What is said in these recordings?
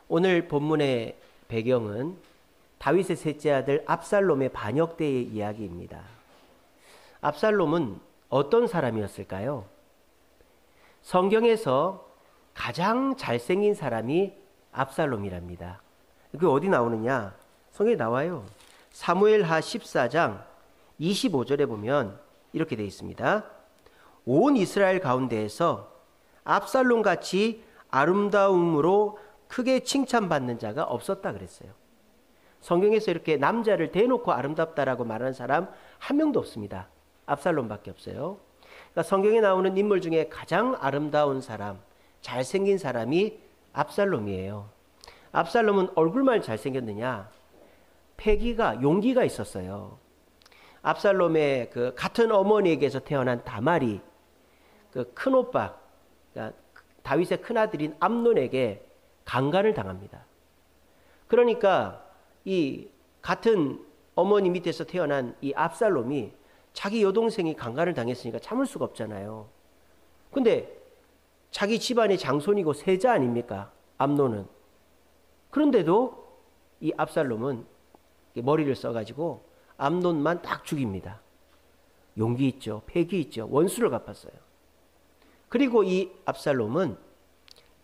오늘 본문의 배경은 다윗의 셋째 아들 압살롬의 반역대의 이야기입니다. 압살롬은 어떤 사람이었을까요? 성경에서 가장 잘생긴 사람이 압살롬이랍니다. 그게 어디 나오느냐? 성경에 나와요. 사무엘하 14장 25절에 보면 이렇게 되어 있습니다. 온 이스라엘 가운데에서 압살롬같이 아름다움으로 크게 칭찬받는 자가 없었다 그랬어요. 성경에서 이렇게 남자를 대놓고 아름답다라고 말하는 사람 한 명도 없습니다. 압살롬밖에 없어요. 그러니까 성경에 나오는 인물 중에 가장 아름다운 사람, 잘생긴 사람이 압살롬이에요. 압살롬은 얼굴만 잘생겼느냐? 패기가, 용기가 있었어요. 압살롬의 그 같은 어머니에게서 태어난 다말이 그 큰오빠, 그러니까 다윗의 큰아들인 암논에게 강간을 당합니다. 그러니까 이 같은 어머니 밑에서 태어난 이 압살롬이 자기 여동생이 강간을 당했으니까 참을 수가 없잖아요. 근데 자기 집안의 장손이고 세자 아닙니까? 암논은. 그런데도 이 압살롬은 머리를 써가지고 암논만 딱 죽입니다. 용기 있죠. 패기 있죠. 원수를 갚았어요. 그리고 이 압살롬은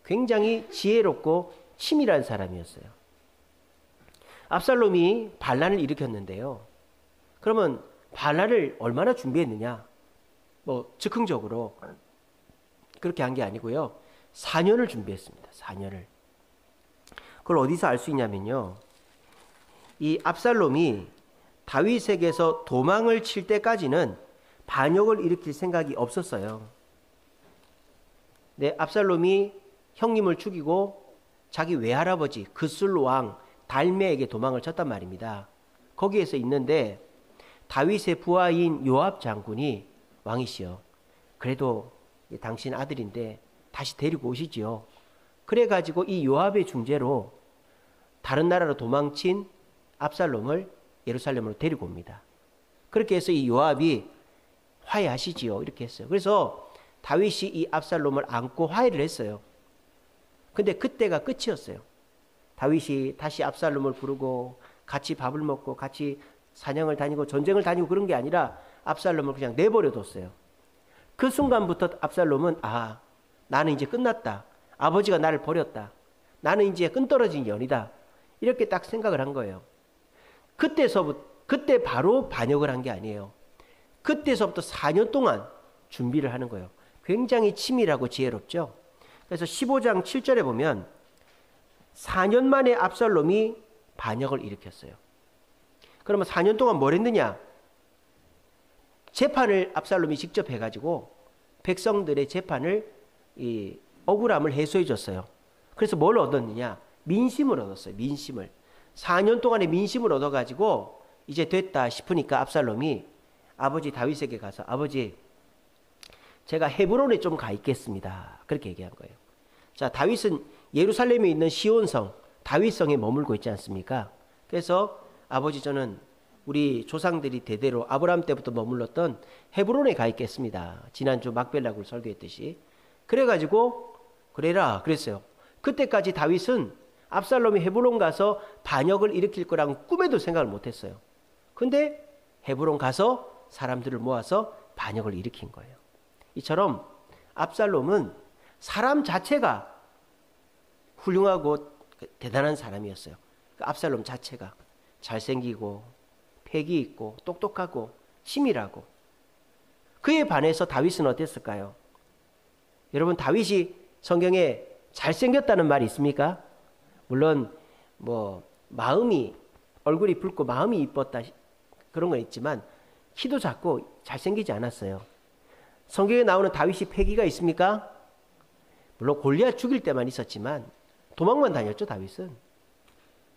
굉장히 지혜롭고 치밀한 사람이었어요. 압살롬이 반란을 일으켰는데요. 그러면 반란을 얼마나 준비했느냐? 뭐 즉흥적으로 그렇게 한 게 아니고요. 4년을 준비했습니다. 4년을. 그걸 어디서 알 수 있냐면요. 이 압살롬이 다윗에게서 도망을 칠 때까지는 반역을 일으킬 생각이 없었어요. 네, 압살롬이 형님을 죽이고 자기 외할아버지 그술 왕 달메에게 도망을 쳤단 말입니다. 거기에서 있는데 다윗의 부하인 요압 장군이 왕이시여, 그래도 당신 아들인데 다시 데리고 오시지요. 그래가지고 이 요압의 중재로 다른 나라로 도망친 압살롬을 예루살렘으로 데리고 옵니다. 그렇게 해서 이 요압이 화해하시지요. 이렇게 했어요. 그래서 다윗이 이 압살롬을 안고 화해를 했어요. 근데 그때가 끝이었어요. 다윗이 다시 압살롬을 부르고 같이 밥을 먹고 같이 사냥을 다니고 전쟁을 다니고 그런 게 아니라 압살롬을 그냥 내버려 뒀어요. 그 순간부터 압살롬은 나는 이제 끝났다. 아버지가 나를 버렸다. 나는 이제 끈떨어진 연이다. 이렇게 딱 생각을 한 거예요. 그때 바로 반역을 한 게 아니에요. 그때서부터 4년 동안 준비를 하는 거예요. 굉장히 치밀하고 지혜롭죠. 그래서 15장 7절에 보면 4년 만에 압살롬이 반역을 일으켰어요. 그러면 4년 동안 뭘 했느냐? 재판을 압살롬이 직접 해가지고 백성들의 재판을 이 억울함을 해소해 줬어요. 그래서 뭘 얻었느냐? 민심을 얻었어요. 민심을. 4년 동안의 민심을 얻어가지고 이제 됐다 싶으니까 압살롬이 아버지 다윗에게 가서 아버지, 제가 헤브론에 좀 가 있겠습니다. 그렇게 얘기한 거예요. 자, 다윗은 예루살렘에 있는 시온성, 다윗성에 머물고 있지 않습니까? 그래서 아버지, 저는 우리 조상들이 대대로 아브라함 때부터 머물렀던 헤브론에 가 있겠습니다. 지난주 막벨라굴 설교했듯이. 그래가지고 그래라 그랬어요. 그때까지 다윗은 압살롬이 헤브론 가서 반역을 일으킬 거랑 꿈에도 생각을 못했어요. 근데 헤브론 가서 사람들을 모아서 반역을 일으킨 거예요. 이처럼 압살롬은 사람 자체가 훌륭하고 대단한 사람이었어요. 압살롬 자체가 잘생기고 패기 있고 똑똑하고 치밀하고. 그에 반해서 다윗은 어땠을까요? 여러분, 다윗이 성경에 잘생겼다는 말이 있습니까? 물론 뭐 마음이, 얼굴이 붉고 마음이 이뻤다 그런 건 있지만 키도 작고 잘생기지 않았어요. 성경에 나오는 다윗이 패기가 있습니까? 물론 골리앗 죽일 때만 있었지만 도망만 다녔죠. 다윗은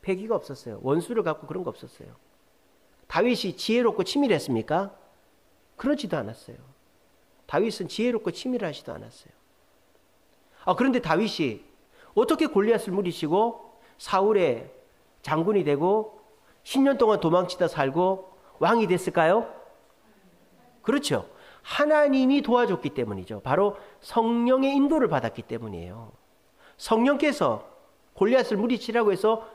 패기가 없었어요. 원수를 갖고 그런 거 없었어요. 다윗이 지혜롭고 치밀했습니까? 그러지도 않았어요. 다윗은 지혜롭고 치밀하지도 않았어요. 그런데 다윗이 어떻게 골리앗을 물리치고 사울의 장군이 되고 10년 동안 도망치다 살고 왕이 됐을까요? 그렇죠. 하나님이 도와줬기 때문이죠. 바로 성령의 인도를 받았기 때문이에요. 성령께서 골리앗을 물리치라고 해서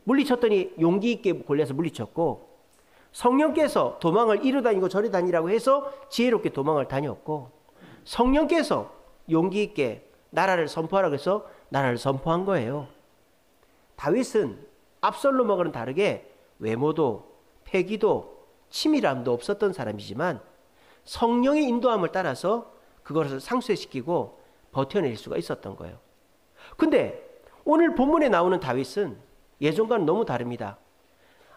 물리쳤더니 용기 있게 골리앗을 물리쳤고, 성령께서 도망을 이리 다니고 저리 다니라고 해서 지혜롭게 도망을 다녔고, 성령께서 용기 있게 나라를 선포하라고 해서 나라를 선포한 거예요. 다윗은 압살롬하고는 다르게 외모도 패기도 치밀함도 없었던 사람이지만 성령의 인도함을 따라서 그것을 상쇄시키고 버텨낼 수가 있었던 거예요. 근데 오늘 본문에 나오는 다윗은 예전과는 너무 다릅니다.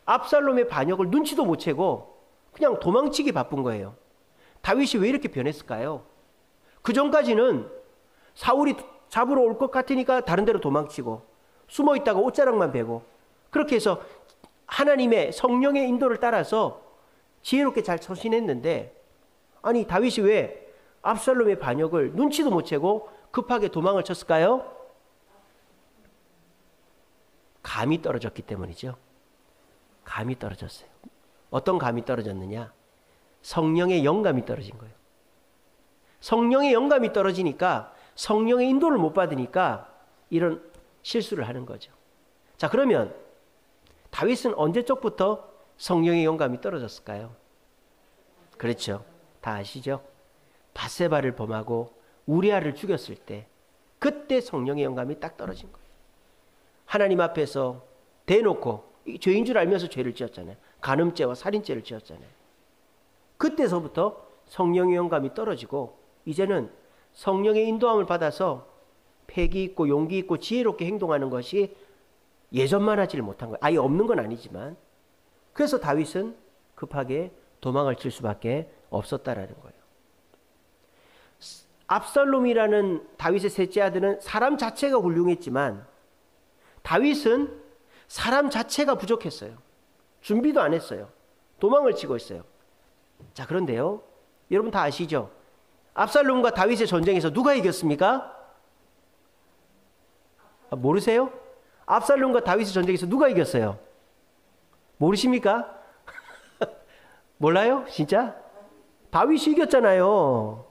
압살롬의 반역을 눈치도 못 채고 그냥 도망치기 바쁜 거예요. 다윗이 왜 이렇게 변했을까요? 그 전까지는 사울이 잡으러 올 것 같으니까 다른 데로 도망치고 숨어 있다가 옷자락만 베고 그렇게 해서 하나님의 성령의 인도를 따라서 지혜롭게 잘 처신했는데, 아니 다윗이 왜 압살롬의 반역을 눈치도 못 채고 급하게 도망을 쳤을까요? 감이 떨어졌기 때문이죠. 감이 떨어졌어요. 어떤 감이 떨어졌느냐? 성령의 영감이 떨어진 거예요. 성령의 영감이 떨어지니까, 성령의 인도를 못 받으니까 이런 실수를 하는 거죠. 자, 그러면 다윗은 언제적부터 성령의 영감이 떨어졌을까요? 그렇죠. 다 아시죠? 밧세바를 범하고 우리아를 죽였을 때, 그때 성령의 영감이 딱 떨어진 거예요. 하나님 앞에서 대놓고 죄인 줄 알면서 죄를 지었잖아요. 간음죄와 살인죄를 지었잖아요. 그때서부터 성령의 영감이 떨어지고 이제는 성령의 인도함을 받아서 패기 있고 용기 있고 지혜롭게 행동하는 것이 예전만 하지를 못한 거예요. 아예 없는 건 아니지만. 그래서 다윗은 급하게 도망을 칠 수밖에 없었다라는 거예요. 압살롬이라는 다윗의 셋째 아들은 사람 자체가 훌륭했지만 다윗은 사람 자체가 부족했어요. 준비도 안 했어요. 도망을 치고 있어요. 자, 그런데요, 여러분 다 아시죠? 압살롬과 다윗의 전쟁에서 누가 이겼습니까? 모르세요? 압살롬과 다윗의 전쟁에서 누가 이겼어요? 모르십니까? 몰라요? 진짜? 다윗이 이겼잖아요.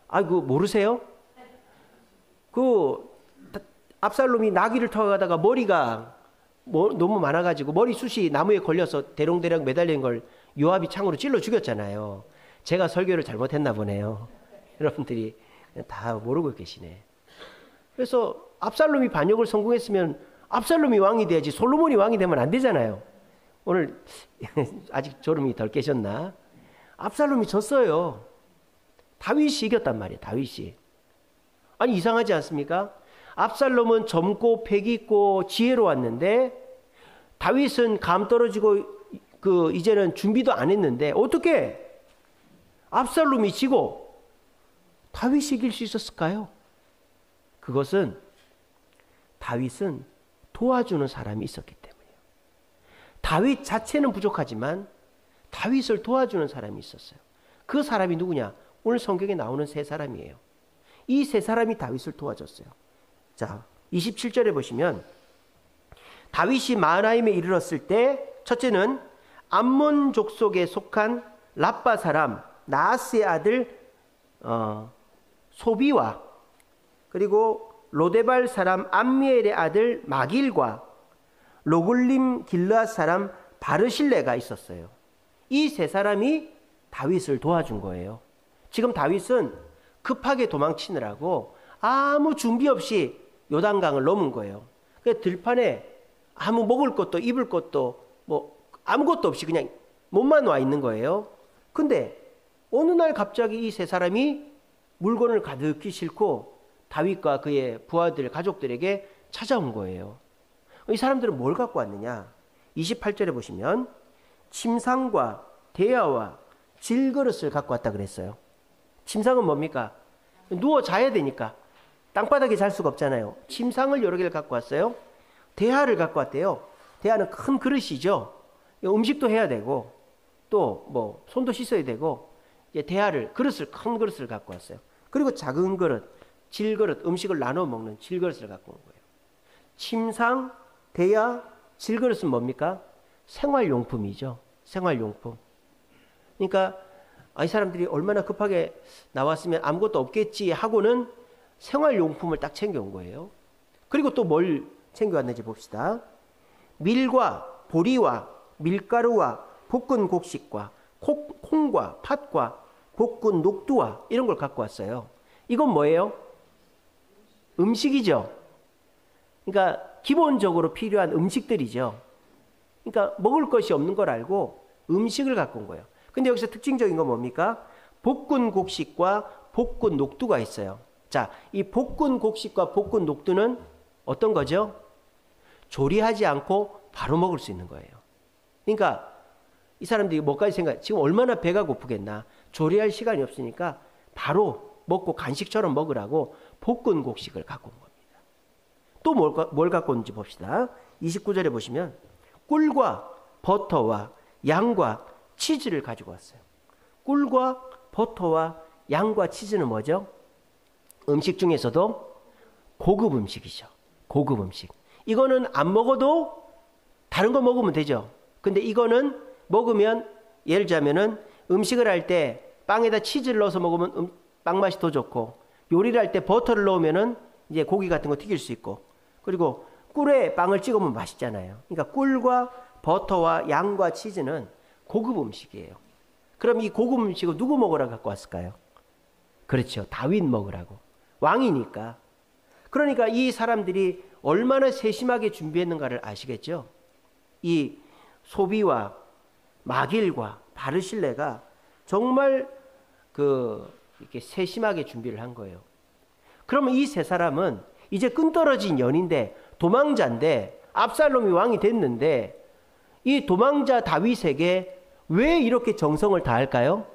아이고, 모르세요? 압살롬이 나귀를 타고 가다가 머리가 너무 많아가지고 머리숱이 나무에 걸려서 대롱대롱 매달린 걸 요압이 창으로 찔러 죽였잖아요. 제가 설교를 잘못했나 보네요. 여러분들이 다 모르고 계시네. 그래서 압살롬이 반역을 성공했으면 압살롬이 왕이 돼야지 솔로몬이 왕이 되면 안 되잖아요. 오늘 아직 졸음이 덜 깨셨나? 압살롬이 졌어요. 다윗이 이겼단 말이에요. 다윗이. 아니 이상하지 않습니까? 압살롬은 젊고 패기 있고 지혜로웠는데 다윗은 감 떨어지고 이제는 준비도 안 했는데 어떻게 압살롬이 지고 다윗이 이길 수 있었을까요? 그것은 다윗은 도와주는 사람이 있었기 때문이에요. 다윗 자체는 부족하지만 다윗을 도와주는 사람이 있었어요. 그 사람이 누구냐? 오늘 성경에 나오는 세 사람이에요. 이 세 사람이 다윗을 도와줬어요. 자, 27절에 보시면 다윗이 마하나임에 이르렀을 때 첫째는 암몬 족속에 속한 랍바 사람 나하스의 아들 소비와 그리고 로데발 사람 암미엘의 아들 마길과 로굴림 길르앗 사람 바르실레가 있었어요. 이 세 사람이 다윗을 도와준 거예요. 지금 다윗은 급하게 도망치느라고 아무 준비 없이 요단강을 넘은 거예요. 그래서 들판에 아무 먹을 것도 입을 것도 뭐 아무것도 없이 그냥 몸만 와 있는 거예요. 근데 어느 날 갑자기 이 세 사람이 물건을 가득히 싣고 다윗과 그의 부하들 가족들에게 찾아온 거예요. 이 사람들은 뭘 갖고 왔느냐? 28절에 보시면 침상과 대야와 질그릇을 갖고 왔다 그랬어요. 침상은 뭡니까? 누워 자야 되니까 땅바닥에 잘 수가 없잖아요. 침상을 여러 개를 갖고 왔어요. 대야를 갖고 왔대요. 대야는 큰 그릇이죠. 음식도 해야 되고 또 뭐 손도 씻어야 되고 이제 그릇을 큰 그릇을 갖고 왔어요. 그리고 작은 그릇, 질그릇, 음식을 나눠 먹는 질그릇을 갖고 온 거예요. 침상, 대야, 질그릇은 뭡니까? 생활용품이죠. 생활용품. 그러니까 이 사람들이 얼마나 급하게 나왔으면 아무것도 없겠지 하고는 생활용품을 딱 챙겨온 거예요. 그리고 또 뭘 챙겨왔는지 봅시다. 밀과 보리와 밀가루와 볶은 곡식과 콩과 팥과 볶은 녹두와 이런 걸 갖고 왔어요. 이건 뭐예요? 음식이죠. 그러니까 기본적으로 필요한 음식들이죠. 그러니까 먹을 것이 없는 걸 알고 음식을 갖고 온 거예요. 근데 여기서 특징적인 건 뭡니까? 볶은 곡식과 볶은 녹두가 있어요. 자, 이 볶은 곡식과 볶은 녹두는 어떤 거죠? 조리하지 않고 바로 먹을 수 있는 거예요. 그러니까 이 사람들이 뭐까지 지금 얼마나 배가 고프겠나. 조리할 시간이 없으니까 바로 먹고 간식처럼 먹으라고 볶은 곡식을 갖고 온 겁니다. 또 뭘 갖고 온지 봅시다. 29절에 보시면 꿀과 버터와 양과 치즈를 가지고 왔어요. 꿀과 버터와 양과 치즈는 뭐죠? 음식 중에서도 고급 음식이죠. 고급 음식. 이거는 안 먹어도 다른 거 먹으면 되죠. 근데 이거는 먹으면 예를 들자면은 음식을 할 때 빵에다 치즈를 넣어서 먹으면 빵 맛이 더 좋고, 요리를 할 때 버터를 넣으면은 이제 고기 같은 거 튀길 수 있고, 그리고 꿀에 빵을 찍어 먹으면 맛있잖아요. 그러니까 꿀과 버터와 양과 치즈는 고급 음식이에요. 그럼 이 고급 음식을 누구 먹으라고 갖고 왔을까요? 그렇죠. 다윗 먹으라고. 왕이니까. 그러니까 이 사람들이 얼마나 세심하게 준비했는가를 아시겠죠? 이 소비와 마길과 바르실레가 정말 이렇게 세심하게 준비를 한 거예요. 그러면 이 세 사람은 이제 끈떨어진 연인데, 도망자인데, 압살롬이 왕이 됐는데, 이 도망자 다윗에게 왜 이렇게 정성을 다할까요?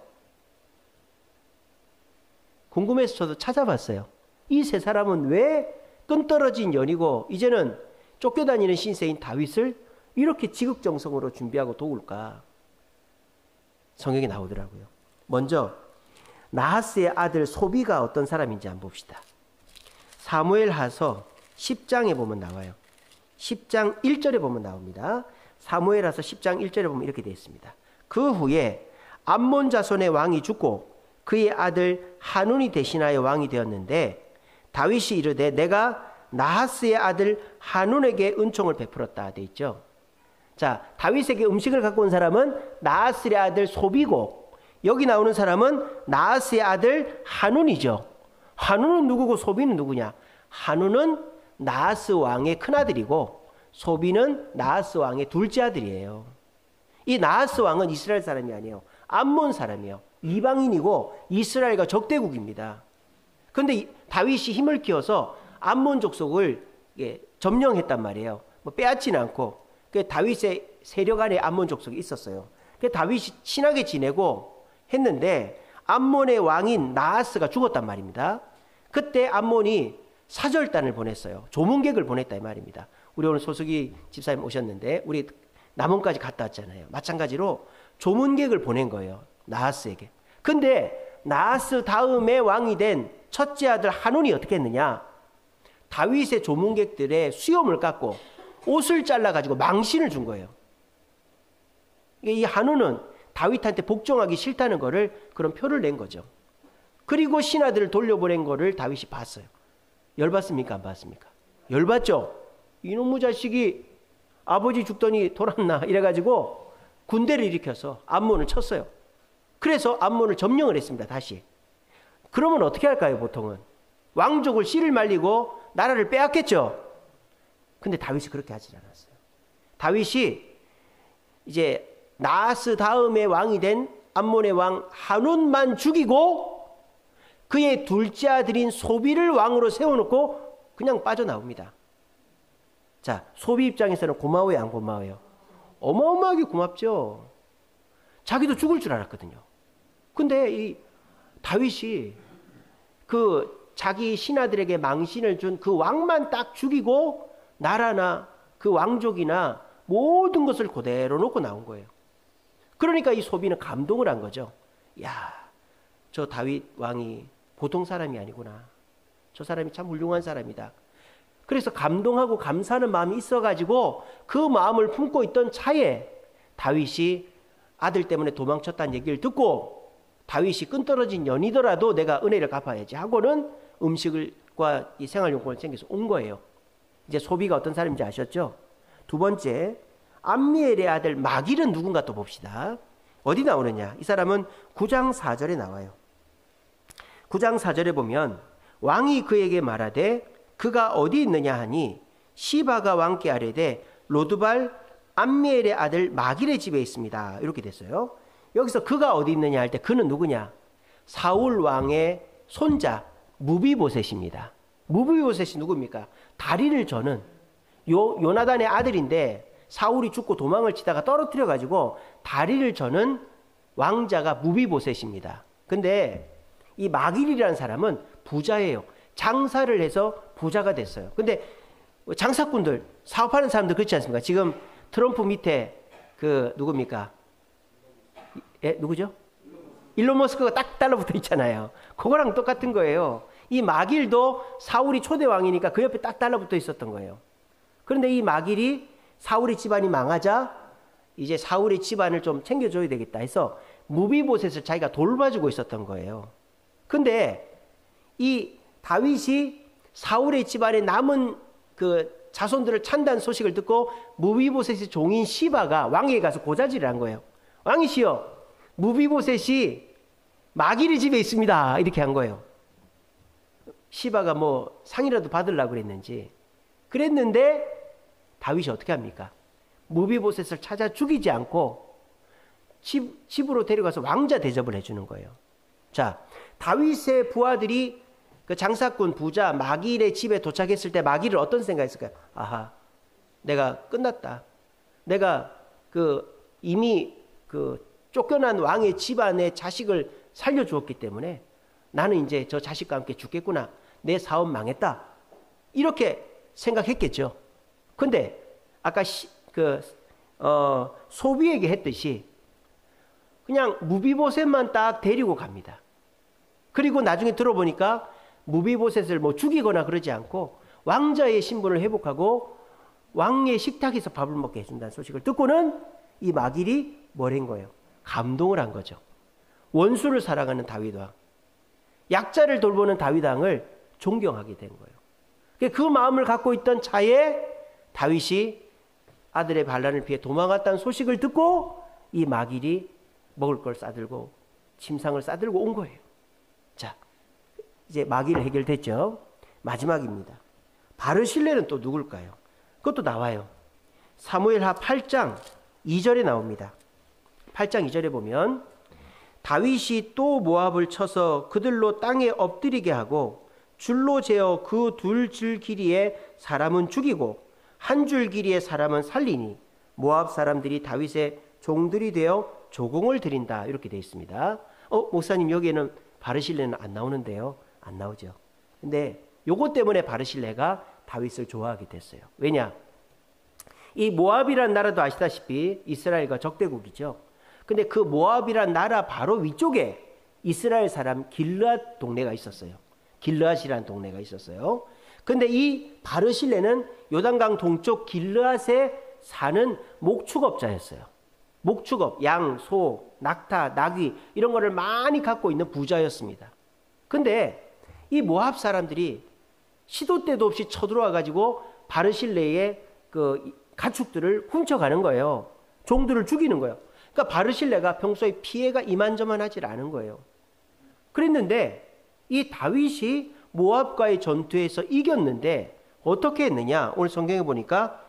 궁금해서 저도 찾아봤어요. 이 세 사람은 왜 끈떨어진 연이고 이제는 쫓겨다니는 신세인 다윗을 이렇게 지극정성으로 준비하고 도울까? 성경에 나오더라고요. 먼저 나하스의 아들 소비가 어떤 사람인지 한번 봅시다. 사무엘하서 10장에 보면 나와요. 10장 1절에 보면 나옵니다. 사무엘하서 10장 1절에 보면 이렇게 되어 있습니다. 그 후에 암몬 자손의 왕이 죽고 그의 아들 한운이 대신하여 왕이 되었는데, 다윗이 이르되 내가 나하스의 아들 한운에게 은총을 베풀었다 돼 있죠. 자, 다윗에게 음식을 갖고 온 사람은 나하스의 아들 소비고, 여기 나오는 사람은 나하스의 아들 한운이죠. 한운은 누구고 소비는 누구냐? 한운은 나하스 왕의 큰아들이고 소비는 나하스 왕의 둘째 아들이에요. 이 나하스 왕은 이스라엘 사람이 아니에요. 암몬 사람이에요. 이방인이고 이스라엘과 적대국입니다. 그런데 다윗이 힘을 키워서 암몬 족속을 점령했단 말이에요. 뭐 빼앗지는 않고. 다윗의 세력 안에 암몬 족속이 있었어요. 다윗이 친하게 지내고 했는데 암몬의 왕인 나하스가 죽었단 말입니다. 그때 암몬이 사절단을 보냈어요. 조문객을 보냈다 이 말입니다. 우리 오늘 소석이 집사님 오셨는데 우리 남원까지 갔다 왔잖아요. 마찬가지로 조문객을 보낸 거예요. 나하스에게. 근데 나하스 다음에 왕이 된 첫째 아들 한운이 어떻게 했느냐? 다윗의 조문객들의 수염을 깎고 옷을 잘라가지고 망신을 준 거예요. 이 한운은 다윗한테 복종하기 싫다는 거를 그런 표를 낸 거죠. 그리고 신하들을 돌려보낸 거를 다윗이 봤어요. 열받습니까? 안 받습니까? 열받죠? 이놈의 자식이 아버지 죽더니 돌았나 이래가지고 군대를 일으켜서 암몬을 쳤어요. 그래서 암몬을 점령을 했습니다. 다시. 그러면 어떻게 할까요? 보통은 왕족을 씨를 말리고 나라를 빼앗겠죠. 근데 다윗이 그렇게 하지 않았어요. 다윗이 이제 나하스 다음에 왕이 된 암몬의 왕 한운만 죽이고 그의 둘째 아들인 소비를 왕으로 세워놓고 그냥 빠져나옵니다. 자, 소비 입장에서는 고마워요, 안 고마워요? 어마어마하게 고맙죠. 자기도 죽을 줄 알았거든요. 근데 이 다윗이 그 자기 신하들에게 망신을 준 그 왕만 딱 죽이고 나라나 그 왕족이나 모든 것을 그대로 놓고 나온 거예요. 그러니까 이 소비는 감동을 한 거죠. 야, 저 다윗 왕이 보통 사람이 아니구나. 저 사람이 참 훌륭한 사람이다. 그래서 감동하고 감사하는 마음이 있어가지고 그 마음을 품고 있던 차에 다윗이 아들 때문에 도망쳤다는 얘기를 듣고 다윗이 끈떨어진 연이더라도 내가 은혜를 갚아야지 하고는 음식과 이 생활용품을 챙겨서 온 거예요. 이제 소비가 어떤 사람인지 아셨죠? 두 번째, 암미엘의 아들 마길은 누군가 또 봅시다. 어디 나오느냐? 이 사람은 9장 4절에 나와요. 9장 4절에 보면 왕이 그에게 말하되 그가 어디 있느냐 하니 시바가 왕께 아뢰되 로드발 암미엘의 아들 마길의 집에 있습니다. 이렇게 됐어요. 여기서 그가 어디 있느냐 할 때 그는 누구냐? 사울 왕의 손자 무비보셋입니다. 무비보셋이 누굽니까? 다리를 저는 요나단의 아들인데 사울이 죽고 도망을 치다가 떨어뜨려 가지고 다리를 저는 왕자가 무비보셋입니다. 근데 이 마길이라는 사람은 부자예요. 장사를 해서 부자가 됐어요. 근데 장사꾼들, 사업하는 사람들 그렇지 않습니까? 지금 트럼프 밑에 그 누굽니까? 예, 누구죠? 일론 머스크가 딱 달라붙어 있잖아요. 그거랑 똑같은 거예요. 이 마길도 사울이 초대 왕이니까 그 옆에 딱 달라붙어 있었던 거예요. 그런데 이 마길이 사울의 집안이 망하자 이제 사울의 집안을 좀 챙겨줘야 되겠다 해서 무비보셋을 자기가 돌봐주고 있었던 거예요. 근데 이 다윗이 사울의 집안에 남은 그 자손들을 찬다는 소식을 듣고 무비보셋의 종인 시바가 왕에게 가서 고자질을 한 거예요. 왕이시여, 무비보셋이 마길의 집에 있습니다. 이렇게 한 거예요. 시바가 뭐 상이라도 받으려고 그랬는지. 그랬는데 다윗이 어떻게 합니까? 무비보셋을 찾아 죽이지 않고 집으로 데려가서 왕자 대접을 해주는 거예요. 자, 다윗의 부하들이 그 장사꾼 부자 마길의 집에 도착했을 때 마길을 어떤 생각했을까요? 아하, 내가 끝났다. 내가 이미 쫓겨난 왕의 집안의 자식을 살려주었기 때문에 나는 이제 저 자식과 함께 죽겠구나. 내 사업 망했다. 이렇게 생각했겠죠. 근데 아까 소비에게 했듯이 그냥 무비보셋만 딱 데리고 갑니다. 그리고 나중에 들어보니까 무비보셋을 뭐 죽이거나 그러지 않고 왕자의 신분을 회복하고 왕의 식탁에서 밥을 먹게 해준다는 소식을 듣고는 이 마길이 뭘 한 거예요? 감동을 한 거죠. 원수를 사랑하는 다윗왕, 약자를 돌보는 다윗왕을 존경하게 된 거예요. 그 마음을 갖고 있던 차에 다윗이 아들의 반란을 피해 도망갔다는 소식을 듣고 이 마길이 먹을 걸 싸들고 침상을 싸들고 온 거예요. 자, 이제 마길 해결됐죠. 마지막입니다. 바르실레는 또 누굴까요? 그것도 나와요. 사무엘하 8장 2절에 나옵니다. 8장 2절에 보면 다윗이 또 모압을 쳐서 그들로 땅에 엎드리게 하고 줄로 재어 그 둘 줄 길이의 사람은 죽이고 한 줄 길이의 사람은 살리니 모압 사람들이 다윗의 종들이 되어 조공을 드린다. 이렇게 되어 있습니다. 목사님 여기에는 바르실레는 안 나오는데요. 안 나오죠. 근데 요것 때문에 바르실레가 다윗을 좋아하게 됐어요. 왜냐? 이 모압이란 나라도 아시다시피 이스라엘과 적대국이죠. 근데 그 모압이란 나라 바로 위쪽에 이스라엘 사람 길르앗 동네가 있었어요. 길르앗이라는 동네가 있었어요. 근데 이 바르실레는 요단강 동쪽 길르앗에 사는 목축업자였어요. 목축업, 양, 소, 낙타, 나귀 이런 거를 많이 갖고 있는 부자였습니다. 근데 이 모압 사람들이 시도 때도 없이 쳐들어와 가지고 바르실레의 그 가축들을 훔쳐가는 거예요. 종들을 죽이는 거예요. 그러니까 바르실레가 평소에 피해가 이만저만하지 않은 거예요. 그랬는데 이 다윗이 모압과의 전투에서 이겼는데 어떻게 했느냐? 오늘 성경에 보니까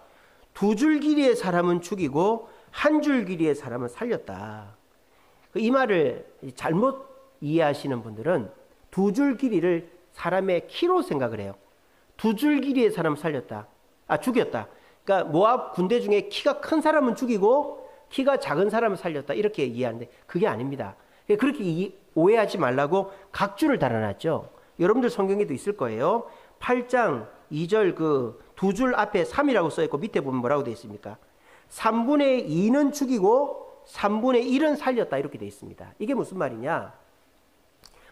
두 줄 길이의 사람은 죽이고 한 줄 길이의 사람은 살렸다. 이 말을 잘못 이해하시는 분들은 두 줄 길이를 사람의 키로 생각을 해요. 두 줄 길이의 사람을 살렸다. 죽였다. 그러니까 모압 군대 중에 키가 큰 사람은 죽이고 키가 작은 사람을 살렸다. 이렇게 이해하는데 그게 아닙니다. 그렇게 오해하지 말라고 각줄을 달아놨죠. 여러분들 성경에도 있을 거예요. 8장 2절 그 두 줄 앞에 3이라고 써있고 밑에 보면 뭐라고 되어 있습니까? 3분의 2는 죽이고 3분의 1은 살렸다. 이렇게 되어 있습니다. 이게 무슨 말이냐?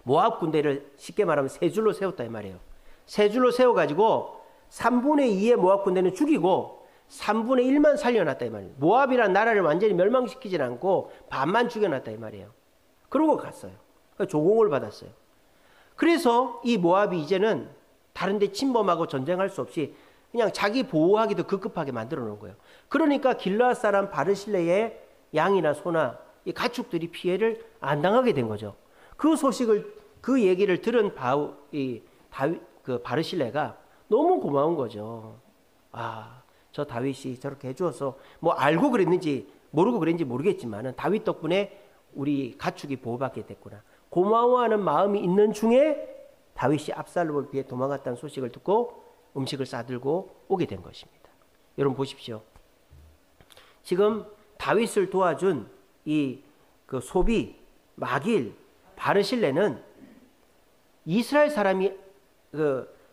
모압 군대를 쉽게 말하면 세 줄로 세웠다 이 말이에요. 세 줄로 세워가지고 3분의 2의 모압 군대는 죽이고 3분의 1만 살려놨다 이 말이에요. 모압이란 나라를 완전히 멸망시키진 않고 반만 죽여놨다 이 말이에요. 그러고 갔어요. 조공을 받았어요. 그래서 이 모압이 이제는 다른 데 침범하고 전쟁할 수 없이 그냥 자기 보호하기도 급급하게 만들어 놓은 거예요. 그러니까 길르앗 사람 바르실레의 양이나 소나 이 가축들이 피해를 안 당하게 된 거죠. 그 소식을, 그 얘기를 들은 그 바르실레가 너무 고마운 거죠. 아, 저 다윗이 저렇게 해주어서 뭐 알고 그랬는지 모르고 그랬는지 모르겠지만은 다윗 덕분에 우리 가축이 보호받게 됐구나. 고마워하는 마음이 있는 중에 다윗이 압살롬을 피해 도망갔다는 소식을 듣고 음식을 싸들고 오게 된 것입니다. 여러분 보십시오. 지금 다윗을 도와준 그 소비, 마길, 바르실레는 이스라엘 사람이,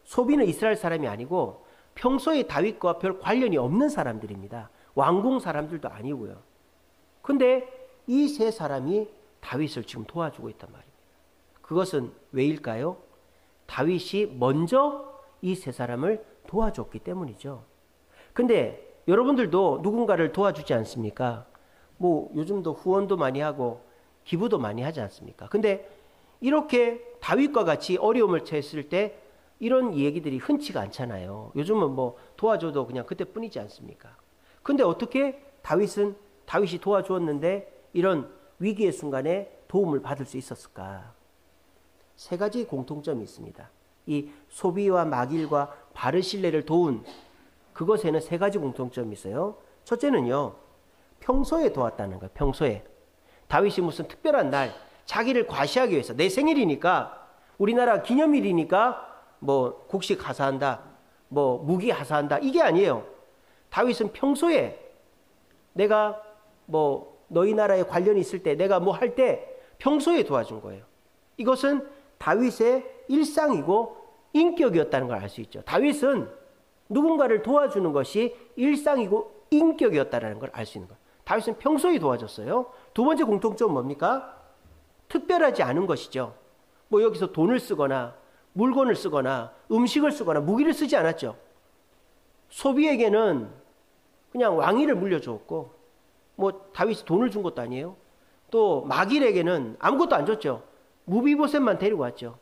소비는 이스라엘 사람이 아니고 평소에 다윗과 별 관련이 없는 사람들입니다. 왕궁 사람들도 아니고요. 근데 이 세 사람이 다윗을 지금 도와주고 있단 말입니다. 그것은 왜일까요? 다윗이 먼저 이 세 사람을 도와줬기 때문이죠. 근데 여러분들도 누군가를 도와주지 않습니까? 뭐 요즘도 후원도 많이 하고 기부도 많이 하지 않습니까? 근데 이렇게 다윗과 같이 어려움을 처했을 때 이런 얘기들이 흔치가 않잖아요. 요즘은 뭐 도와줘도 그냥 그때뿐이지 않습니까? 근데 어떻게 다윗이 도와주었는데 이런 위기의 순간에 도움을 받을 수 있었을까? 세 가지 공통점이 있습니다. 이 소비와 마길과 바르실레를 도운 그것에는 세 가지 공통점이 있어요. 첫째는요, 평소에 도왔다는 거예요. 평소에. 다윗이 무슨 특별한 날, 자기를 과시하기 위해서, 내 생일이니까, 우리나라 기념일이니까 뭐 국식 하사한다, 뭐 무기 하사한다, 이게 아니에요. 다윗은 평소에 내가 뭐 너희 나라에 관련이 있을 때, 내가 뭐 할 때 평소에 도와준 거예요. 이것은 다윗의 일상이고 인격이었다는 걸 알 수 있죠. 다윗은 누군가를 도와주는 것이 일상이고 인격이었다는 걸 알 수 있는 거예요. 다윗은 평소에 도와줬어요. 두 번째 공통점은 뭡니까? 특별하지 않은 것이죠. 뭐 여기서 돈을 쓰거나 물건을 쓰거나 음식을 쓰거나 무기를 쓰지 않았죠. 소비에게는 그냥 왕위를 물려주었고, 뭐 다윗이 돈을 준 것도 아니에요. 또 마길에게는 아무것도 안 줬죠. 무비보셋만 데리고 왔죠.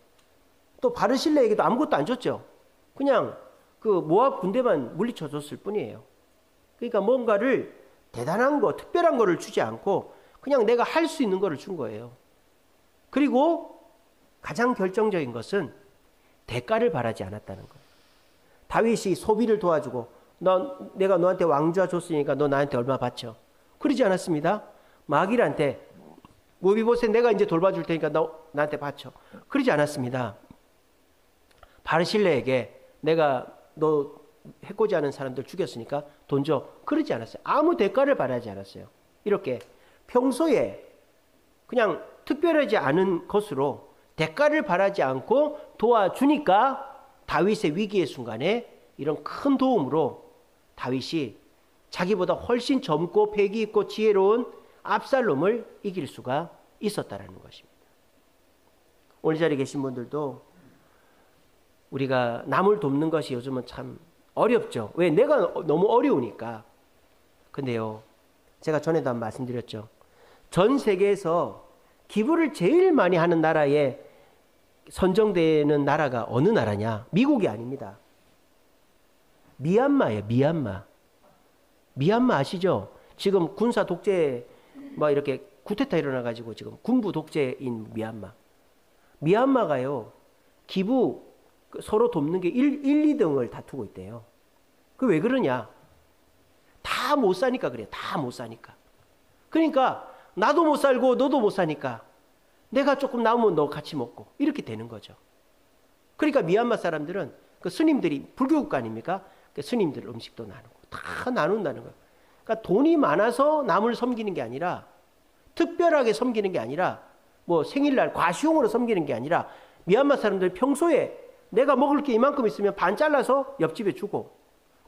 또 바르실레에게도 아무것도 안 줬죠. 그냥 그 모압 군대만 물리쳐 줬을 뿐이에요. 그러니까 뭔가를 대단한 거, 특별한 거를 주지 않고 그냥 내가 할 수 있는 거를 준 거예요. 그리고 가장 결정적인 것은 대가를 바라지 않았다는 거예요. 다윗이 소비를 도와주고 내가 너한테 왕좌 줬으니까 너 나한테 얼마 바쳐. 그러지 않았습니다. 마길한테 무비보셋 내가 이제 돌봐줄 테니까 나한테 바쳐. 그러지 않았습니다. 바르실레에게 내가 너 해코지 않은 사람들 죽였으니까 돈 줘. 그러지 않았어요. 아무 대가를 바라지 않았어요. 이렇게 평소에 그냥 특별하지 않은 것으로 대가를 바라지 않고 도와주니까 다윗의 위기의 순간에 이런 큰 도움으로 다윗이 자기보다 훨씬 젊고 패기 있고 지혜로운 압살롬을 이길 수가 있었다는 것입니다. 오늘 자리에 계신 분들도 우리가 남을 돕는 것이 요즘은 참 어렵죠. 왜? 내가 너무 어려우니까. 근데요, 제가 전에도 한번 말씀드렸죠. 전 세계에서 기부를 제일 많이 하는 나라에 선정되는 나라가 어느 나라냐? 미국이 아닙니다. 미얀마예요. 미얀마 아시죠? 지금 군사 독재 막 이렇게 쿠데타 일어나가지고 지금 군부 독재인 미얀마가요, 기부 서로 돕는 게 1, 2등을 다투고 있대요. 그 왜 그러냐? 다 못 사니까 그래요. 다 못 사니까. 그러니까 나도 못 살고 너도 못 사니까 내가 조금 남으면 너 같이 먹고 이렇게 되는 거죠. 그러니까 미얀마 사람들은 그 스님들이 불교국 아닙니까? 그 스님들 음식도 나누고 다 나눈다는 거예요. 그러니까 돈이 많아서 남을 섬기는 게 아니라, 특별하게 섬기는 게 아니라, 뭐 생일날 과시용으로 섬기는 게 아니라, 미얀마 사람들 평소에 내가 먹을 게 이만큼 있으면 반 잘라서 옆집에 주고,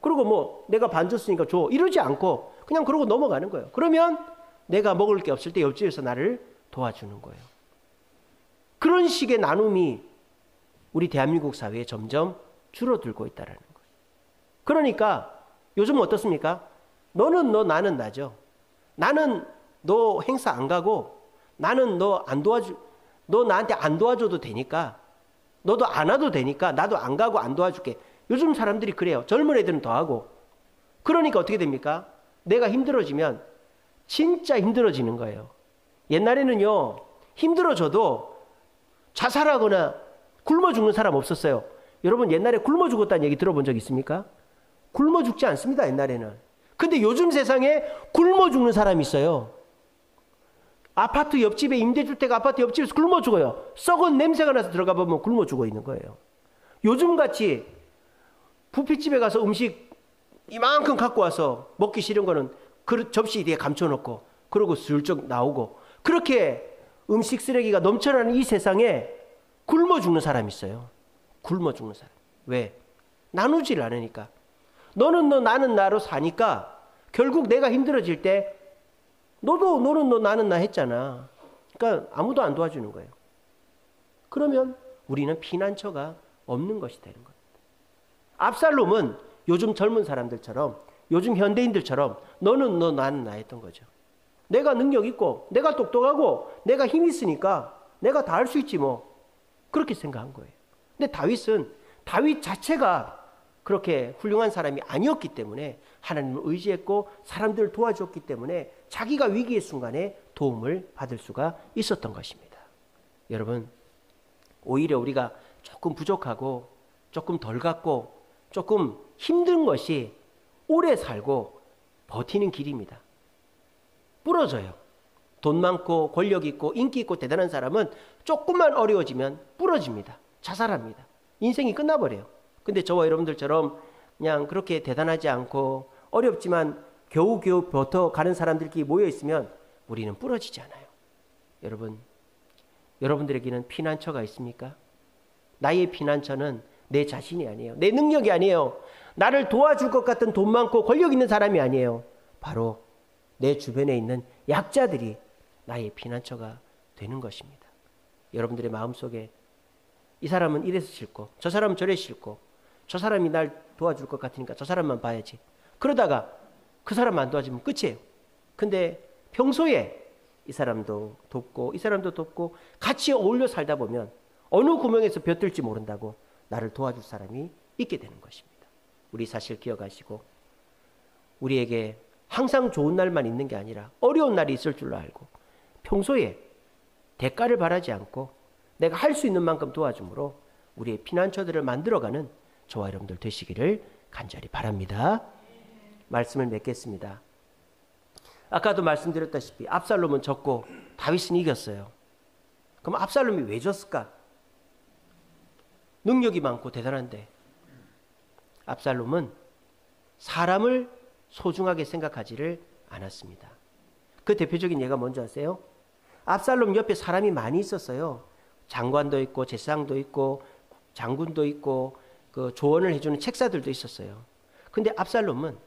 그리고 뭐 내가 반 줬으니까 줘, 이러지 않고 그냥 그러고 넘어가는 거예요. 그러면 내가 먹을 게 없을 때 옆집에서 나를 도와주는 거예요. 그런 식의 나눔이 우리 대한민국 사회에 점점 줄어들고 있다는 거예요. 그러니까 요즘은 어떻습니까? 너는 너, 나는 나죠. 나는 너 행사 안 가고, 나는 너 나한테 안 도와줘도 되니까, 너도 안 와도 되니까 나도 안 가고 안 도와줄게. 요즘 사람들이 그래요. 젊은 애들은 더 하고. 그러니까 어떻게 됩니까? 내가 힘들어지면 진짜 힘들어지는 거예요. 옛날에는요, 힘들어져도 자살하거나 굶어 죽는 사람 없었어요. 여러분 옛날에 굶어 죽었다는 얘기 들어본 적 있습니까? 굶어 죽지 않습니다, 옛날에는. 근데 요즘 세상에 굶어 죽는 사람이 있어요. 아파트 옆집에 임대주택 아파트 옆집에서 굶어 죽어요. 썩은 냄새가 나서 들어가 보면 굶어 죽어 있는 거예요. 요즘같이 뷔페집에 가서 음식 이만큼 갖고 와서 먹기 싫은 거는 그릇 접시 뒤에 감춰놓고 그러고 슬쩍 나오고, 그렇게 음식 쓰레기가 넘쳐나는 이 세상에 굶어 죽는 사람이 있어요. 굶어 죽는 사람. 왜? 나누지를 않으니까. 너는 너 나는 나로 사니까 결국 내가 힘들어질 때 너는 너 나는 나 했잖아. 그러니까 아무도 안 도와주는 거예요. 그러면 우리는 피난처가 없는 것이 되는 겁니다. 압살롬은 요즘 젊은 사람들처럼, 요즘 현대인들처럼 너는 너 나는 나 했던 거죠. 내가 능력 있고 내가 똑똑하고 내가 힘 있으니까 내가 다 할 수 있지 뭐, 그렇게 생각한 거예요. 근데 다윗 자체가 그렇게 훌륭한 사람이 아니었기 때문에, 하나님을 의지했고 사람들을 도와줬기 때문에 자기가 위기의 순간에 도움을 받을 수가 있었던 것입니다. 여러분, 오히려 우리가 조금 부족하고 조금 덜 갖고 조금 힘든 것이 오래 살고 버티는 길입니다. 부러져요. 돈 많고 권력 있고 인기 있고 대단한 사람은 조금만 어려워지면 부러집니다. 자살합니다. 인생이 끝나버려요. 근데 저와 여러분들처럼 그냥 그렇게 대단하지 않고 어렵지만 겨우겨우 버텨가는 사람들끼리 모여있으면 우리는 부러지지 않아요. 여러분, 여러분들에게는 피난처가 있습니까? 나의 피난처는 내 자신이 아니에요. 내 능력이 아니에요. 나를 도와줄 것 같은 돈 많고 권력 있는 사람이 아니에요. 바로 내 주변에 있는 약자들이 나의 피난처가 되는 것입니다. 여러분들의 마음속에 이 사람은 이래서 싫고 저 사람은 저래 싫고 저 사람이 날 도와줄 것 같으니까 저 사람만 봐야지. 그러다가 그 사람 안 도와주면 끝이에요. 근데 평소에 이 사람도 돕고 이 사람도 돕고 같이 어울려 살다 보면 어느 구멍에서 벼뜰지 모른다고 나를 도와줄 사람이 있게 되는 것입니다. 우리 사실 기억하시고, 우리에게 항상 좋은 날만 있는 게 아니라 어려운 날이 있을 줄로 알고 평소에 대가를 바라지 않고 내가 할 수 있는 만큼 도와줌으로 우리의 피난처들을 만들어가는 저와 여러분들 되시기를 간절히 바랍니다. 말씀을 맺겠습니다. 아까도 말씀드렸다시피 압살롬은 졌고 다윗은 이겼어요. 그럼 압살롬이 왜 졌을까? 능력이 많고 대단한데. 압살롬은 사람을 소중하게 생각하지를 않았습니다. 그 대표적인 예가 뭔지 아세요? 압살롬 옆에 사람이 많이 있었어요. 장관도 있고 제사장도 있고 장군도 있고 그 조언을 해주는 책사들도 있었어요. 근데 압살롬은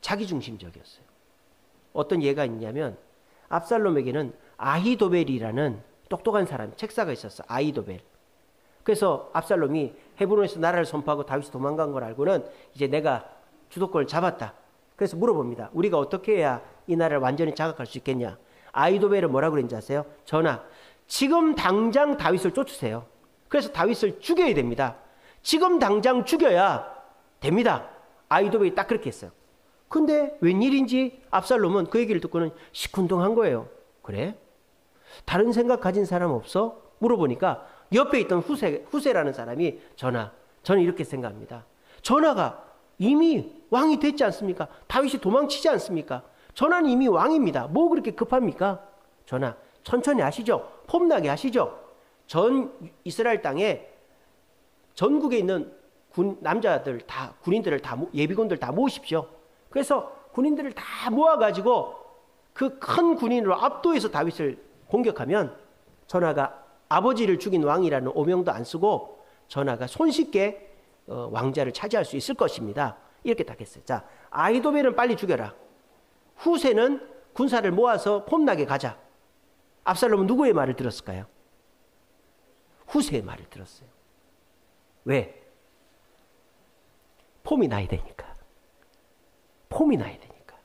자기중심적이었어요. 어떤 예가 있냐면 압살롬에게는 아히도벨이라는 똑똑한 사람, 책사가 있었어. 아히도벨. 그래서 압살롬이 헤브론에서 나라를 선포하고 다윗이 도망간 걸 알고는 이제 내가 주도권을 잡았다. 그래서 물어봅니다. 우리가 어떻게 해야 이 나라를 완전히 장악할 수 있겠냐? 아히도벨은 뭐라고 그랬는지 아세요? 전하, 지금 당장 다윗을 쫓으세요. 그래서 다윗을 죽여야 됩니다. 지금 당장 죽여야 됩니다. 아히도벨이 딱 그렇게 했어요. 근데 웬일인지 압살롬은 그 얘기를 듣고는 시큰둥한 거예요. 그래? 다른 생각 가진 사람 없어? 물어보니까 옆에 있던 후세라는 사람이, 전하, 저는 이렇게 생각합니다. 전하가 이미 왕이 됐지 않습니까? 다윗이 도망치지 않습니까? 전하는 이미 왕입니다. 뭐 그렇게 급합니까? 전하, 천천히 하시죠. 폼나게 하시죠. 전 이스라엘 땅에 전국에 있는 남자들 다, 군인들을 다, 예비군들 다 모으십시오. 그래서 군인들을 다 모아가지고 그 큰 군인으로 압도해서 다윗을 공격하면 전하가 아버지를 죽인 왕이라는 오명도 안 쓰고 전하가 손쉽게 왕자를 차지할 수 있을 것입니다. 이렇게 딱 했어요. 자, 아히도벨은 빨리 죽여라. 후세는 군사를 모아서 폼나게 가자. 압살롬은 누구의 말을 들었을까요? 후세의 말을 들었어요. 왜? 폼이 나야 되니까. 폼이 나야 되니까.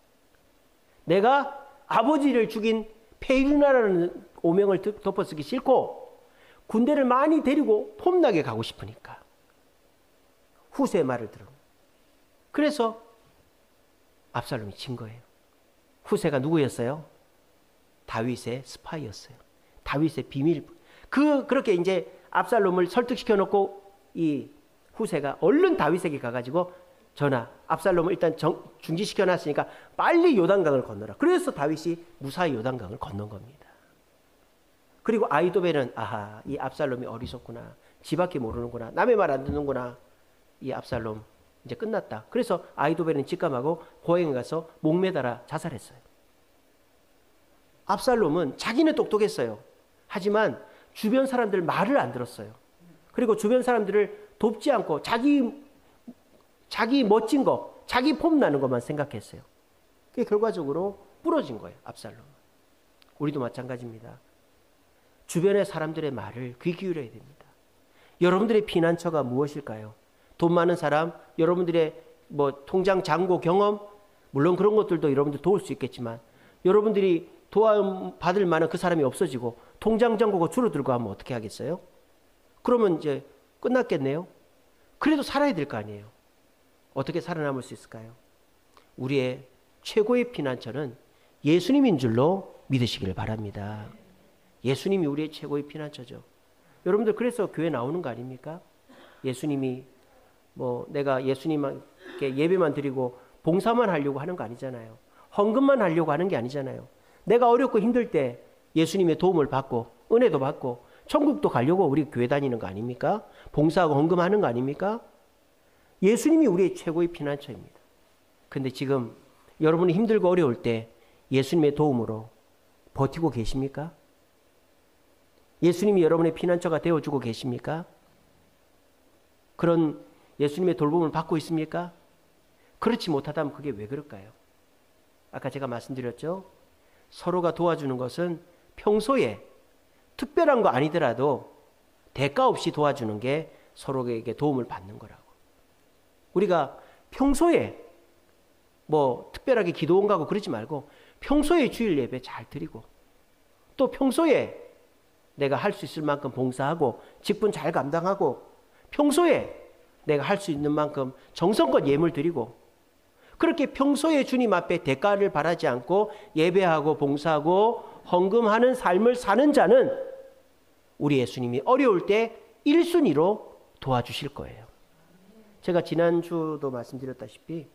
내가 아버지를 죽인 페이르나라는 오명을 덮어쓰기 싫고 군대를 많이 데리고 폼나게 가고 싶으니까. 후세의 말을 들어. 그래서 압살롬이 진 거예요. 후세가 누구였어요? 다윗의 스파이였어요. 다윗의 비밀. 그렇게 이제 압살롬을 설득시켜 놓고 이 후세가 얼른 다윗에게 가가지고 전하, 압살롬을 일단 중지시켜 놨으니까 빨리 요단강을 건너라. 그래서 다윗이 무사히 요단강을 건넌 겁니다. 그리고 아히도벨은 아하, 이 압살롬이 어리석구나. 지밖에 모르는구나. 남의 말 안 듣는구나. 이 압살롬 이제 끝났다. 그래서 아히도벨은 직감하고 고행에 가서 목매달아 자살했어요. 압살롬은 자기는 똑똑했어요. 하지만 주변 사람들 말을 안 들었어요. 그리고 주변 사람들을 돕지 않고 자기 멋진 거, 자기 폼나는 것만 생각했어요. 그게 결과적으로 부러진 거예요. 압살롬. 우리도 마찬가지입니다. 주변의 사람들의 말을 귀 기울여야 됩니다. 여러분들의 피난처가 무엇일까요? 돈 많은 사람, 여러분들의 통장 잔고 경험, 물론 그런 것들도 여러분들 도울 수 있겠지만 여러분들이 도움 받을 만한 그 사람이 없어지고 통장 잔고가 줄어들고 하면 어떻게 하겠어요? 그러면 이제 끝났겠네요. 그래도 살아야 될 거 아니에요. 어떻게 살아남을 수 있을까요? 우리의 최고의 피난처는 예수님인 줄로 믿으시길 바랍니다. 예수님이 우리의 최고의 피난처죠. 여러분들 그래서 교회 나오는 거 아닙니까? 예수님이 내가 예수님께 예배만 드리고 봉사만 하려고 하는 거 아니잖아요. 헌금만 하려고 하는 게 아니잖아요. 내가 어렵고 힘들 때 예수님의 도움을 받고 은혜도 받고 천국도 가려고 우리 교회 다니는 거 아닙니까? 봉사하고 헌금하는 거 아닙니까? 예수님이 우리의 최고의 피난처입니다. 근데 지금 여러분이 힘들고 어려울 때 예수님의 도움으로 버티고 계십니까? 예수님이 여러분의 피난처가 되어주고 계십니까? 그런 예수님의 돌봄을 받고 있습니까? 그렇지 못하다면 그게 왜 그럴까요? 아까 제가 말씀드렸죠? 서로가 도와주는 것은 평소에 특별한 거 아니더라도 대가 없이 도와주는 게 서로에게 도움을 받는 거라고. 우리가 평소에 특별하게 기도원 가고 그러지 말고 평소에 주일 예배 잘 드리고 또 평소에 내가 할 수 있을 만큼 봉사하고 직분 잘 감당하고 평소에 내가 할 수 있는 만큼 정성껏 예물 드리고 그렇게 평소에 주님 앞에 대가를 바라지 않고 예배하고 봉사하고 헌금하는 삶을 사는 자는 우리 예수님이 어려울 때 1순위로 도와주실 거예요. 제가 지난주도 말씀드렸다시피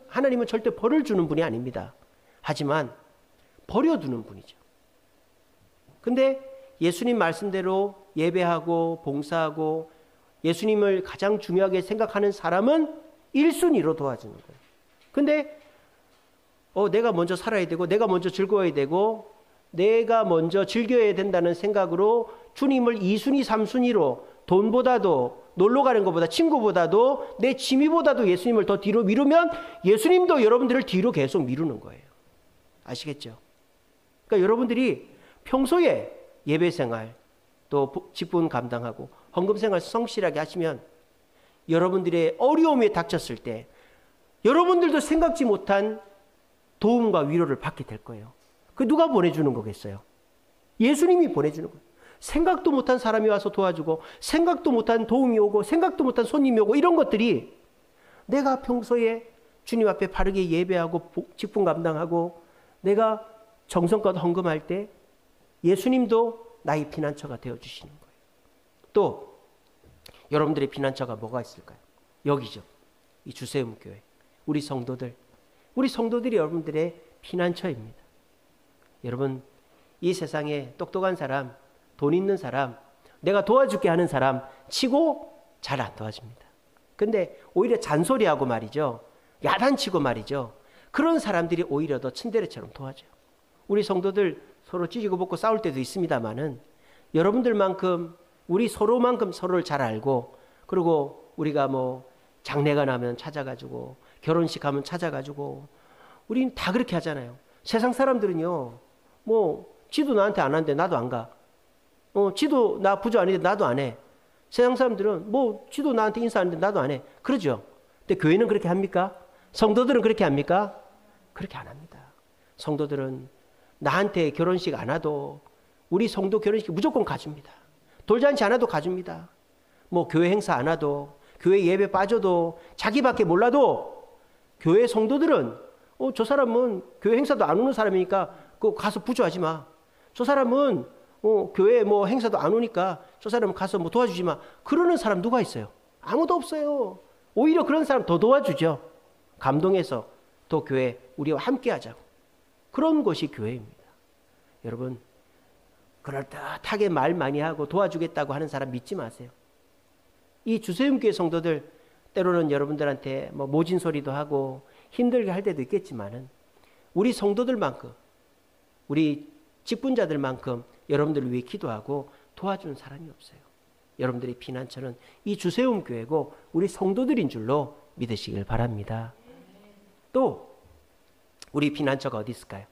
하나님은 절대 벌을 주는 분이 아닙니다. 하지만 버려두는 분이죠. 근데 예수님 말씀대로 예배하고 봉사하고 예수님을 가장 중요하게 생각하는 사람은 1순위로 도와주는 거예요. 근데 내가 먼저 살아야 되고 내가 먼저 즐거워야 되고 내가 먼저 즐겨야 된다는 생각으로 주님을 2순위, 3순위로 돈보다도 놀러 가는 것보다 친구보다도 내 취미보다도 예수님을 더 뒤로 미루면 예수님도 여러분들을 뒤로 계속 미루는 거예요. 아시겠죠? 그러니까 여러분들이 평소에 예배생활 또 직분 감당하고 헌금생활 성실하게 하시면 여러분들의 어려움에 닥쳤을 때 여러분들도 생각지 못한 도움과 위로를 받게 될 거예요. 그 누가 보내주는 거겠어요? 예수님이 보내주는 거예요. 생각도 못한 사람이 와서 도와주고 생각도 못한 도움이 오고 생각도 못한 손님이 오고 이런 것들이 내가 평소에 주님 앞에 바르게 예배하고 직분 감당하고 내가 정성껏 헌금할 때 예수님도 나의 피난처가 되어주시는 거예요. 또 여러분들의 피난처가 뭐가 있을까요? 여기죠. 이 주세움교회. 우리 성도들이 여러분들의 피난처입니다. 여러분 이 세상에 똑똑한 사람, 돈 있는 사람, 내가 도와줄게 하는 사람 치고 잘 안 도와줍니다. 근데 오히려 잔소리하고 말이죠. 야단치고 말이죠. 그런 사람들이 오히려 더 츤데레처럼 도와줘요. 우리 성도들 서로 찢고 볶고 싸울 때도 있습니다만은 여러분들만큼 우리 서로만큼 서로를 잘 알고 그리고 우리가 장례가 나면 찾아가지고 결혼식 하면 찾아가지고 우리는 다 그렇게 하잖아요. 세상 사람들은요. 지도 나한테 안 하는데 나도 안 가. 지도 나 부조 아닌데 나도 안 해. 세상 사람들은 지도 나한테 인사하는데 나도 안 해. 그러죠. 근데 교회는 그렇게 합니까? 성도들은 그렇게 합니까? 그렇게 안 합니다. 성도들은 나한테 결혼식 안 와도 우리 성도 결혼식 무조건 가줍니다. 돌잔치 안 와도 가줍니다. 교회 행사 안 와도 교회 예배 빠져도 자기밖에 몰라도 교회 성도들은 저 사람은 교회 행사도 안 오는 사람이니까 그 가서 부조하지 마. 저 사람은 교회 뭐 행사도 안 오니까 저 사람은 가서 뭐 도와주지 마. 그러는 사람 누가 있어요? 아무도 없어요. 오히려 그런 사람 더 도와주죠. 감동해서 또 교회 우리와 함께 하자고. 그런 것이 교회입니다. 여러분, 그럴듯하게 말 많이 하고 도와주겠다고 하는 사람 믿지 마세요. 이 주세움교회 성도들 때로는 여러분들한테 뭐 모진 소리도 하고 힘들게 할 때도 있겠지만은 우리 성도들만큼, 우리 직분자들만큼 여러분들을 위해 기도하고 도와주는 사람이 없어요. 여러분들의 피난처는 이 주세움교회고 우리 성도들인 줄로 믿으시길 바랍니다. 또 우리 피난처가 어디 있을까요?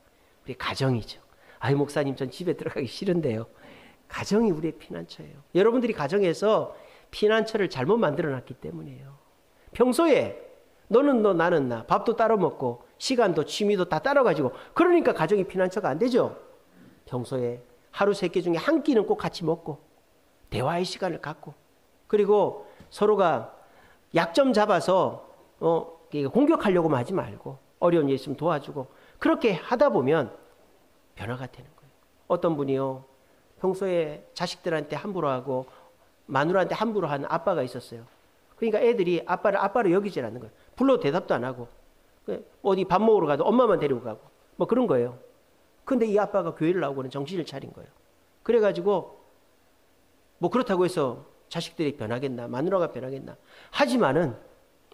우리 가정이죠. 아이 목사님, 전 집에 들어가기 싫은데요. 가정이 우리의 피난처예요. 여러분들이 가정에서 피난처를 잘못 만들어놨기 때문이에요. 평소에 너는 너 나는 나 밥도 따로 먹고 시간도 취미도 다 따로 가지고 그러니까 가정이 피난처가 안 되죠. 평소에 하루 3끼 중에 한 끼는 꼭 같이 먹고 대화의 시간을 갖고 그리고 서로가 약점 잡아서 공격하려고만 하지 말고 어려운 일 있으면 도와주고 그렇게 하다 보면 변화가 되는 거예요. 어떤 분이요, 평소에 자식들한테 함부로 하고 마누라한테 함부로 하는 아빠가 있었어요. 그러니까 애들이 아빠를 아빠로 여기질 않는 거예요. 불러도 대답도 안 하고 어디 밥 먹으러 가도 엄마만 데리고 가고 뭐 그런 거예요. 근데 이 아빠가 교회를 나오고는 정신을 차린 거예요. 그래가지고 뭐 그렇다고 해서 자식들이 변하겠나, 마누라가 변하겠나. 하지만은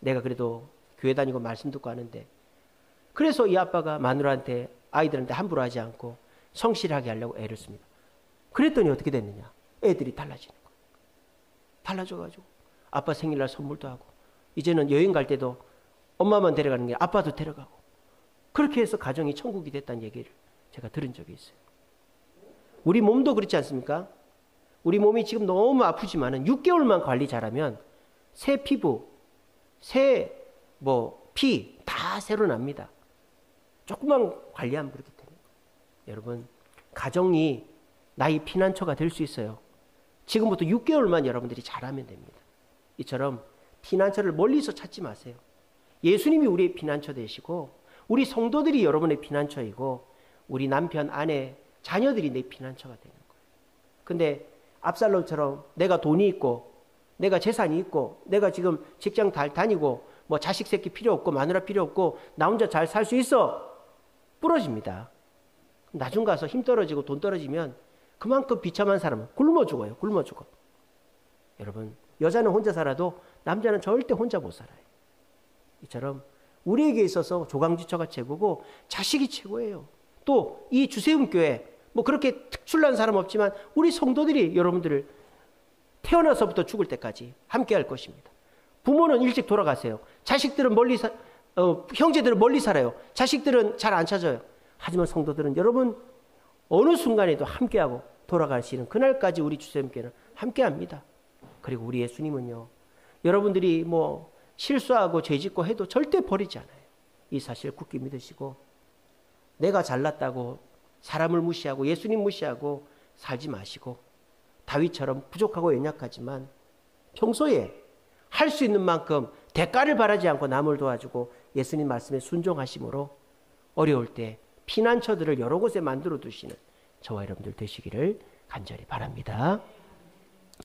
내가 그래도 교회 다니고 말씀 듣고 하는데 그래서 이 아빠가 마누라한테 아이들한테 함부로 하지 않고 성실하게 하려고 애를 씁니다. 그랬더니 어떻게 됐느냐, 애들이 달라지는 거예요. 달라져가지고 아빠 생일날 선물도 하고 이제는 여행 갈 때도 엄마만 데려가는 게 아빠도 데려가고 그렇게 해서 가정이 천국이 됐다는 얘기를 제가 들은 적이 있어요. 우리 몸도 그렇지 않습니까? 우리 몸이 지금 너무 아프지만은 6개월만 관리 잘하면 새 피부, 새 피 다 새로 납니다. 조금만 관리하면 그렇게 돼요. 여러분, 가정이 나의 피난처가 될 수 있어요. 지금부터 6개월만 여러분들이 잘하면 됩니다. 이처럼 피난처를 멀리서 찾지 마세요. 예수님이 우리의 피난처 되시고 우리 성도들이 여러분의 피난처이고 우리 남편, 아내, 자녀들이 내 피난처가 되는 거예요. 근데 압살롬처럼 내가 돈이 있고 내가 재산이 있고 내가 지금 직장 잘 다니고 뭐 자식 새끼 필요 없고 마누라 필요 없고 나 혼자 잘 살 수 있어. 부러집니다. 나중 가서 힘 떨어지고 돈 떨어지면 그만큼 비참한 사람은 굶어 죽어요. 굶어 죽어. 여러분, 여자는 혼자 살아도 남자는 절대 혼자 못 살아요. 이처럼 우리에게 있어서 조강지처가 최고고 자식이 최고예요. 또 이 주세움교회 뭐 그렇게 특출난 사람 없지만 우리 성도들이 여러분들을 태어나서부터 죽을 때까지 함께 할 것입니다. 부모는 일찍 돌아가세요. 자식들은 형제들은 멀리 살아요. 자식들은 잘 안 찾아요. 하지만 성도들은 여러분 어느 순간에도 함께하고 돌아가시는 그날까지 우리 주세움교회는 함께합니다. 그리고 우리 예수님은요, 여러분들이 뭐 실수하고 죄짓고 해도 절대 버리지 않아요. 이 사실 굳게 믿으시고 내가 잘났다고 사람을 무시하고 예수님 무시하고 살지 마시고 다윗처럼 부족하고 연약하지만 평소에 할 수 있는 만큼 대가를 바라지 않고 남을 도와주고 예수님 말씀에 순종하심으로 어려울 때 피난처들을 여러 곳에 만들어 두시는 저와 여러분들 되시기를 간절히 바랍니다.